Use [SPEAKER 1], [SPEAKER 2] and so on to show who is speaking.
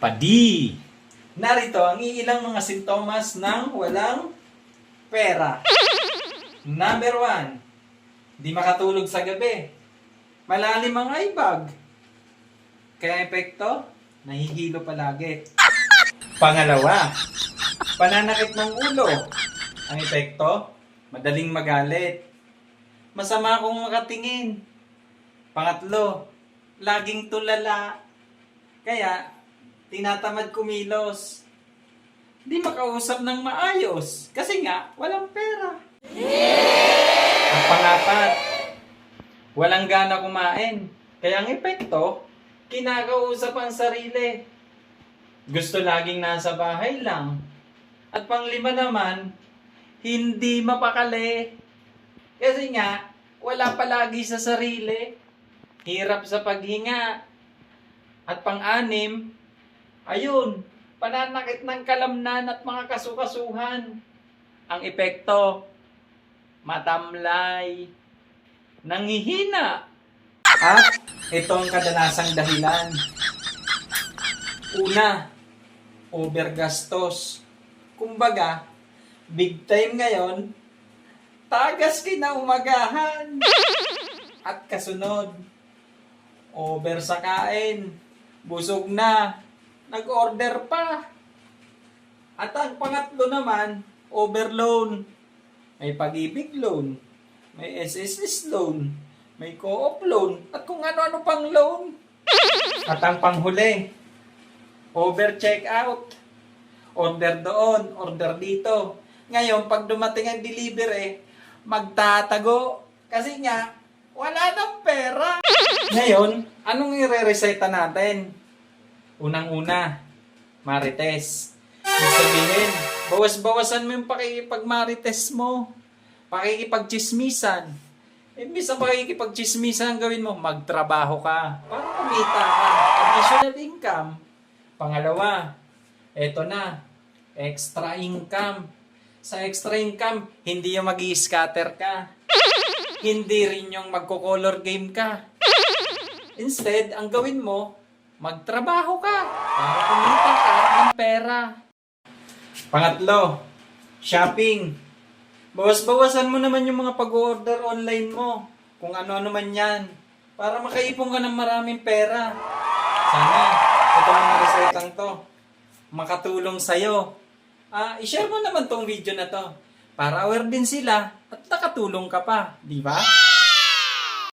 [SPEAKER 1] Padi! Narito ang iilang mga sintomas ng walang pera. Number 1, di makatulog sa gabi. Malalim ang eye bag. Kaya epekto, nahihilo palagi. Pangalawa, pananakit ng ulo. Ang epekto, madaling magalit. Masama akong makatingin. Pangatlo, laging tulala. Kaya, tinatamad kumilos. Di makausap ng maayos. Kasi nga, walang pera. At pangapat, walang gana kumain. Kaya ang epekto, kinakausap ang sarili. Gusto laging nasa bahay lang. At panglima naman, hindi mapakali. Kasi nga, wala palagi sa sarili. Hirap sa paghinga. At pang-anim, ayun, pananakit ng kalamnan at mga kasukasuhan. Ang epekto, matamlay, nanghihina. At ito ang kadalasang dahilan. Una, overgastos. Kumbaga, big time ngayon, tagas kinaumagahan. At kasunod, over sa kain. Busog na, nag-order pa. At ang pangatlo naman, overloan. May pag-ibig loan, may SSS loan, may co-op loan, at kung ano-ano pang loan. At ang panghuli, over check out. Order doon, order dito. Ngayon, pag dumating ang delivery, magtatago. Kasi nga, wala nang pera. Ngayon, anong i-re-reseta natin? Unang-una, marites. Ibig sabihin, bawas-bawasan mo yung pakikipag-marites mo. Pakikipag-chismisan. Imbis na pakikipag-chismisan ang gawin mo, magtrabaho ka. Para kumita ka. Additional income. Pangalawa, eto na, extra income. Sa extra income, hindi yung mag-i-scatter ka. Hindi rin yung magko-color game ka. Instead, ang gawin mo, magtrabaho ka para kumita ka ng pera. Pangatlo, shopping. Bawas-bawasan mo naman yung mga pag-order online mo. Kung ano-ano man yan. Para makaipon ka ng maraming pera. Sana, ito ang resetang to. Makatulong sa'yo. I-share mo naman tong video na to. Para aware din sila at nakatulong ka pa. Di ba?